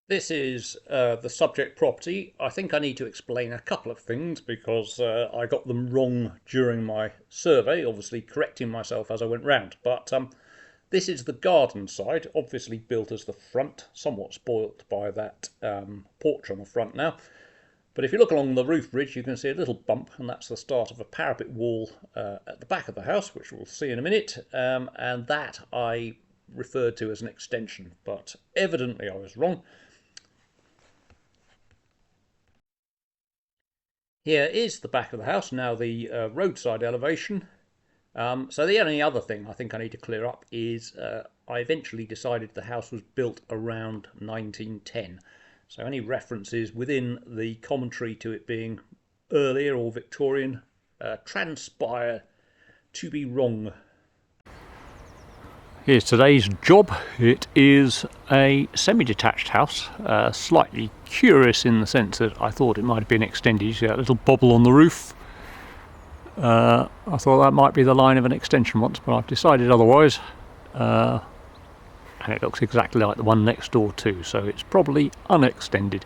This is the subject property. I think I need to explain a couple of things because I got them wrong during my survey, obviously correcting myself as I went round. But this is the garden side, obviously built as the front, somewhat spoilt by that porch on the front now. But if you look along the roof ridge, you can see a little bump, and that's the start of a parapet wall at the back of the house, which we'll see in a minute. And that I referred to as an extension, but evidently I was wrong. Here is the back of the house, now the roadside elevation. So the only other thing I think I need to clear up is I eventually decided the house was built around 1910. So any references within the commentary to it being earlier or Victorian transpire to be wrong. Here's today's job. It is a semi-detached house, slightly curious in the sense that I thought it might have been extended. You see that little bobble on the roof? I thought that might be the line of an extension once, but I've decided otherwise. And it looks exactly like the one next door too, so it's probably unextended.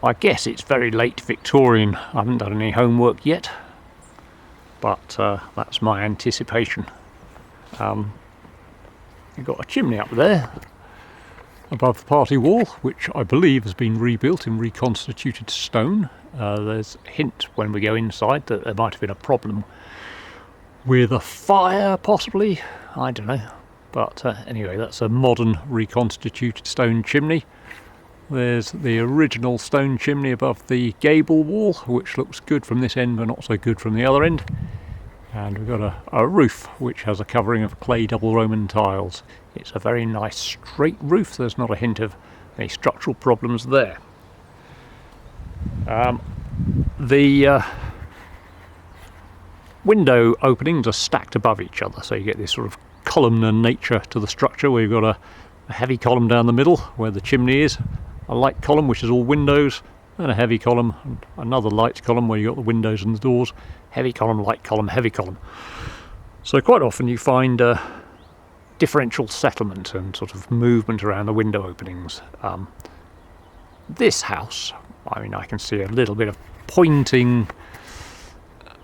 I guess it's very late Victorian. I haven't done any homework yet, but that's my anticipation. You've got a chimney up there above the party wall, which I believe has been rebuilt in reconstituted stone. There's a hint when we go inside that there might have been a problem with a fire, possibly. I don't know. But anyway, that's a modern reconstituted stone chimney. There's the original stone chimney above the gable wall, which looks good from this end but not so good from the other end. And we've got a roof which has a covering of clay double Roman tiles. It's a very nice straight roof. There's not a hint of any structural problems there. The window openings are stacked above each other, so you get this sort of columnar nature to the structure where you've got a heavy column down the middle where the chimney is, a light column which is all windows, and a heavy column, and another light column where you've got the windows and the doors, heavy column, light column, heavy column. So quite often you find differential settlement and sort of movement around the window openings. This house, I mean, I can see a little bit of pointing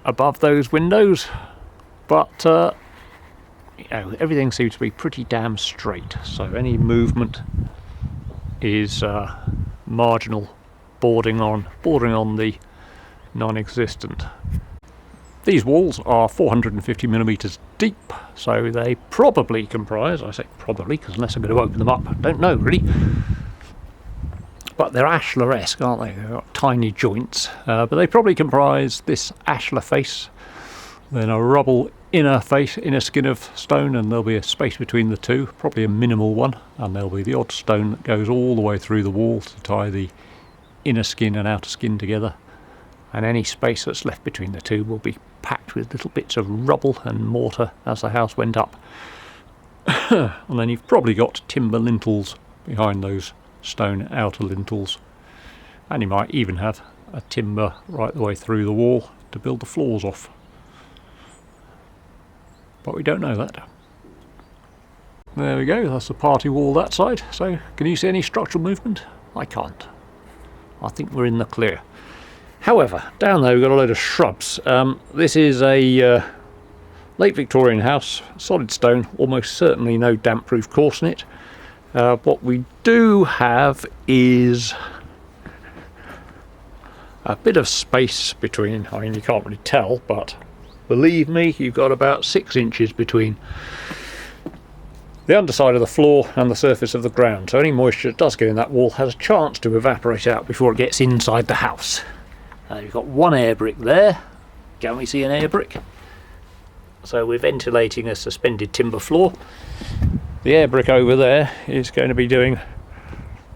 above those windows, but you know, everything seems to be pretty damn straight, so any movement is marginal, bordering on the non-existent. These walls are 450mm deep, so they probably comprise, I say probably because unless I'm going to open them up, I don't know really, but they're ashlar-esque, aren't they? They've got tiny joints, but they probably comprise this ashlar face, then a rubble inner skin of stone, and there'll be a space between the two, probably a minimal one, and there'll be the odd stone that goes all the way through the wall to tie the inner skin and outer skin together, and any space that's left between the two will be packed with little bits of rubble and mortar as the house went up. And then you've probably got timber lintels behind those stone outer lintels, and you might even have a timber right the way through the wall to build the floors off, but we don't know that. There we go, that's the party wall that side. So can you see any structural movement? I can't. I think we're in the clear. However, down there we've got a load of shrubs. This is a late Victorian house, solid stone, almost certainly no damp-proof course in it. What we do have is a bit of space between, I mean you can't really tell, but believe me, you've got about 6 inches between the underside of the floor and the surface of the ground, so any moisture that does go in that wall has a chance to evaporate out before it gets inside the house. You've got one air brick there. Can we see an air brick? So we're ventilating a suspended timber floor. The air brick over there is going to be doing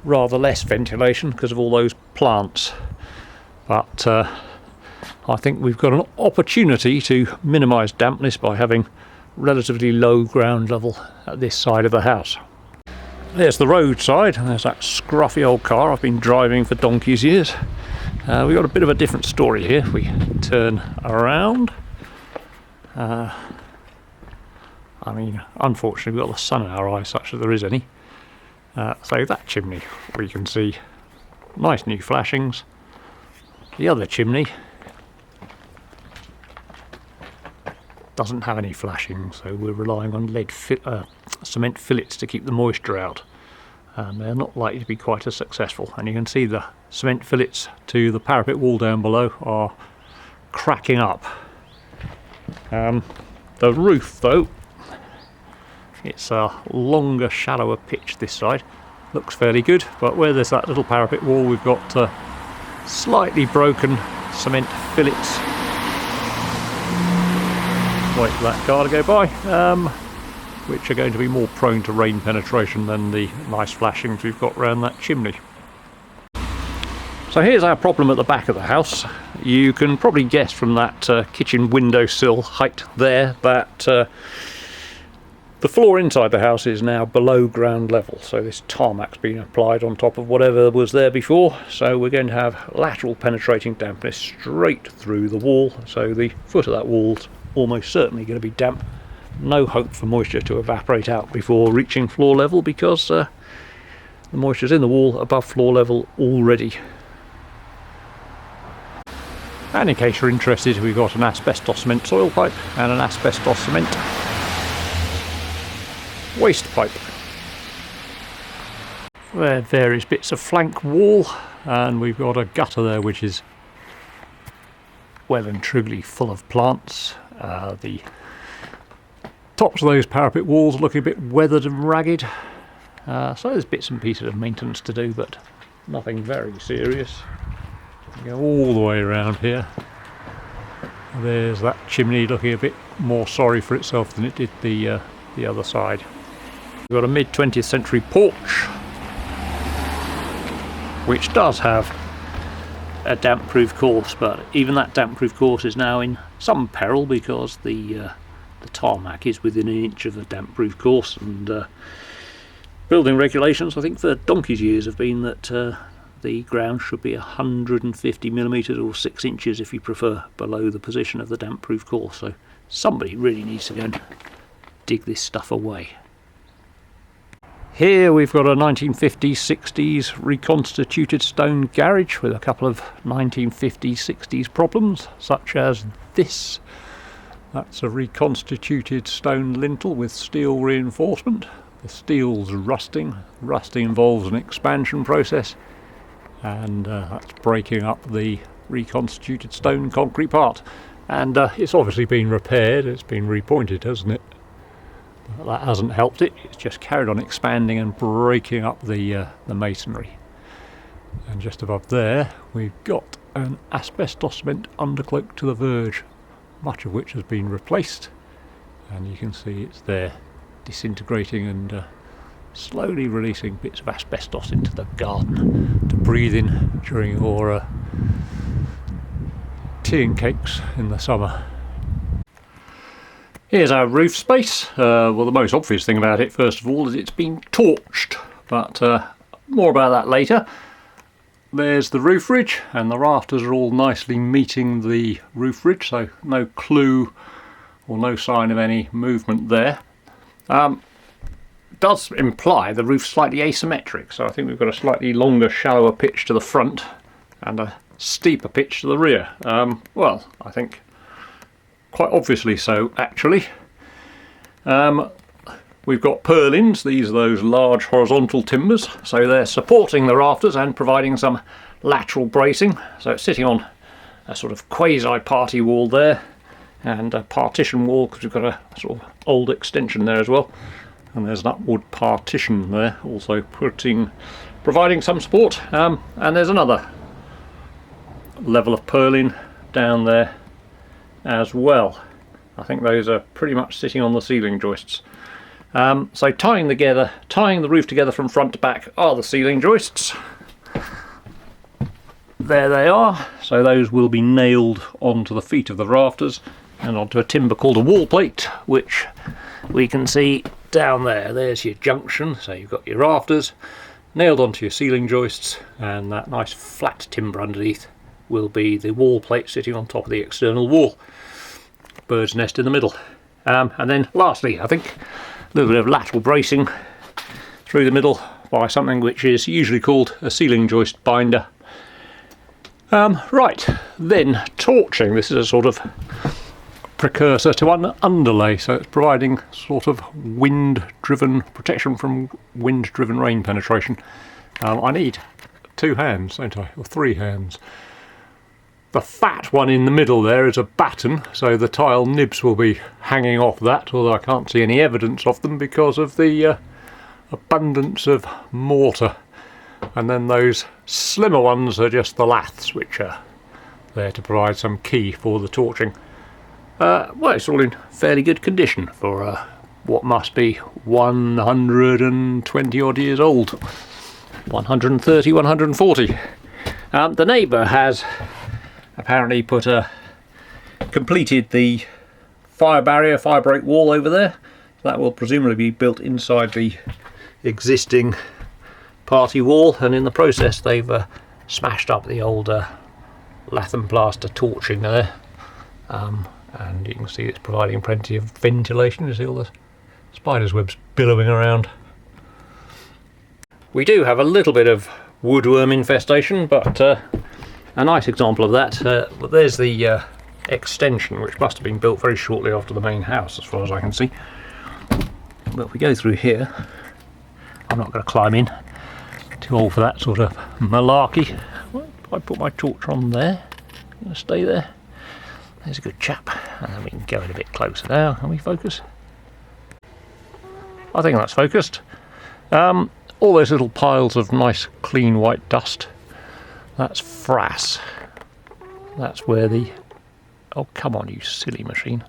rather less ventilation because of all those plants, but I think we've got an opportunity to minimise dampness by having relatively low ground level at this side of the house. There's the roadside, and there's that scruffy old car I've been driving for donkey's years. We've got a bit of a different story here. If we turn around, I mean, unfortunately we've got the sun in our eyes, such that there is any. So that chimney, we can see nice new flashings. The other chimney doesn't have any flashings, so we're relying on cement fillets to keep the moisture out, and they're not likely to be quite as successful. And you can see the cement fillets to the parapet wall down below are cracking up. The roof, though, it's a longer, shallower pitch this side, looks fairly good, but where there's that little parapet wall, we've got slightly broken cement fillets. Wait for that car to go by, which are going to be more prone to rain penetration than the nice flashings we've got around that chimney. So here's our problem at the back of the house. You can probably guess from that kitchen windowsill height there that the floor inside the house is now below ground level, so this tarmac's been applied on top of whatever was there before, so we're going to have lateral penetrating dampness straight through the wall, so the foot of that wall's almost certainly going to be damp. No hope for moisture to evaporate out before reaching floor level, because the moisture's in the wall above floor level already. And in case you're interested, we've got an asbestos cement soil pipe and an asbestos cement waste pipe. There are various bits of flank wall, and we've got a gutter there which is well and truly full of plants. The tops of those parapet walls look a bit weathered and ragged, so there's bits and pieces of maintenance to do, but nothing very serious. Go all the way around here. There's that chimney looking a bit more sorry for itself than it did the other side. We've got a mid-20th century porch, which does have a damp-proof course, but even that damp-proof course is now in some peril because the tarmac is within an inch of a damp-proof course, and building regulations, I think for donkey's years, have been that the ground should be 150 millimetres or 6 inches if you prefer below the position of the damp-proof course. So somebody really needs to go and dig this stuff away. Here we've got a 1950s-60s reconstituted stone garage with a couple of 1950s-60s problems, such as this. That's a reconstituted stone lintel with steel reinforcement. The steel's rusting. Rusting involves an expansion process, and that's breaking up the reconstituted stone concrete part. And it's obviously been repaired, it's been repointed, hasn't it? But that hasn't helped it, it's just carried on expanding and breaking up the masonry. And just above there we've got an asbestos cement undercloak to the verge, much of which has been replaced, and you can see it's there disintegrating and slowly releasing bits of asbestos into the garden to breathe in during your tea and cakes in the summer. Here's our roof space. Well, the most obvious thing about it, first of all, is it's been torched, but more about that later. There's the roof ridge, and the rafters are all nicely meeting the roof ridge, so no clue or no sign of any movement there. Does imply the roof's slightly asymmetric, so I think we've got a slightly longer, shallower pitch to the front and a steeper pitch to the rear. Well, I think quite obviously so, actually. We've got purlins. These are those large horizontal timbers, so they're supporting the rafters and providing some lateral bracing. So it's sitting on a sort of quasi-party wall there, and a partition wall, because we've got a sort of old extension there as well. And there's an upward partition there, also providing some support. And there's another level of purlin down there as well. I think those are pretty much sitting on the ceiling joists. So tying the roof together from front to back are the ceiling joists. There they are. So those will be nailed onto the feet of the rafters and onto a timber called a wall plate, which we can see down there. There's your junction, so you've got your rafters nailed onto your ceiling joists, and that nice flat timber underneath will be the wall plate sitting on top of the external wall. Bird's nest in the middle. And then lastly, I think a little bit of lateral bracing through the middle by something which is usually called a ceiling joist binder. Right, then torching. This is a sort of precursor to underlay, so it's providing sort of wind-driven protection from wind-driven rain penetration. I need 2 hands, don't I, or 3 hands. The fat one in the middle there is a batten, so the tile nibs will be hanging off that, although I can't see any evidence of them because of the abundance of mortar. And then those slimmer ones are just the laths, which are there to provide some key for the torching. Well, it's all in fairly good condition for what must be 120 odd years old. 130, 140. The neighbour has apparently completed the fire break wall over there. That will presumably be built inside the existing party wall, and in the process they've smashed up the old lath and plaster torching there, and you can see it's providing plenty of ventilation. You see all the spider's webs billowing around. We do have a little bit of woodworm infestation, but a nice example of that, there's the extension, which must have been built very shortly after the main house as far as I can see. But if we go through here, I'm not going to climb in, too old for that sort of malarkey. I put my torch on there, I'm going to stay there. There's a good chap, and then we can go in a bit closer now. Can we focus? I think that's focused. All those little piles of nice clean white dust, that's frass. That's where the... oh come on, you silly machine.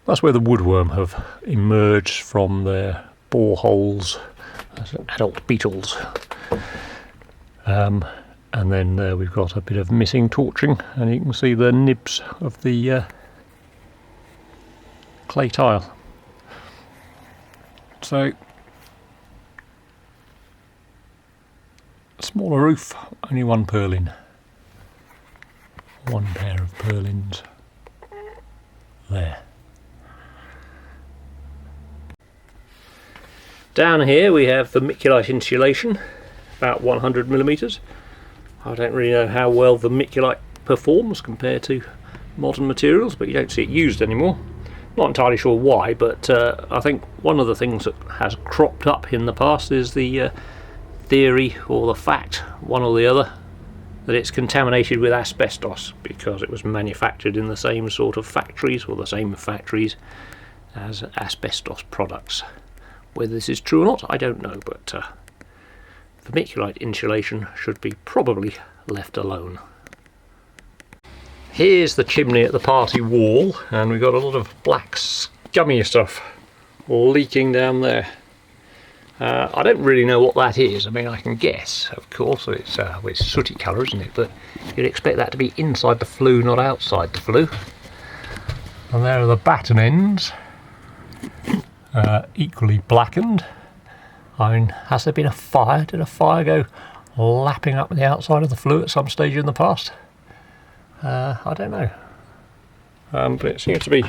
That's where the woodworm have emerged from their boreholes as adult beetles. And then there we've got a bit of missing torching, and you can see the nibs of the clay tile. So, smaller roof, only 1 purlin. 1 pair of purlins. There. Down here we have vermiculite insulation, about 100mm. I don't really know how well vermiculite performs compared to modern materials, but you don't see it used anymore. Not entirely sure why, but I think one of the things that has cropped up in the past is the theory or the fact, one or the other, that it's contaminated with asbestos because it was manufactured in the same sort of factories, or the same factories as asbestos products. Whether this is true or not, I don't know, but vermiculite insulation should be probably left alone. Here's the chimney at the party wall, and we've got a lot of black scummy stuff leaking down there. I don't really know what that is. I mean, I can guess, of course. It's sooty colour, isn't it? But you'd expect that to be inside the flue, not outside the flue. And there are the batten ends, equally blackened. I mean, has there been a fire? Did a fire go lapping up the outside of the flue at some stage in the past? I don't know. But it seems to be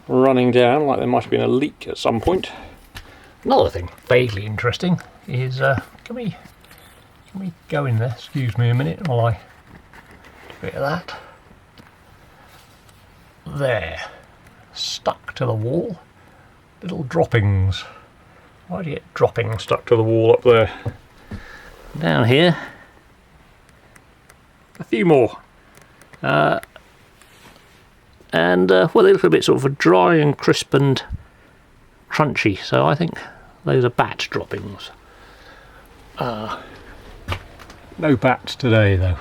running down like there might have been a leak at some point. Another thing vaguely interesting is, can we go in there? Excuse me a minute while I do a bit of that. There, stuck to the wall, little droppings. Why do you get droppings stuck to the wall up there? Down here, a few more. Well, they look a bit sort of dry and crisp and crunchy, so I think those are bat droppings. No bats today though.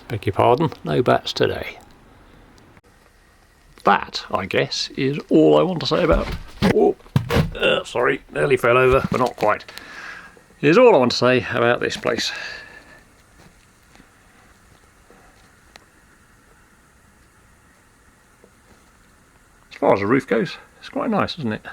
Beg your pardon, no bats today. That, I guess, is all I want to say about... sorry, nearly fell over, but not quite. Is all I want to say about this place. As far as the roof goes, it's quite nice, isn't it?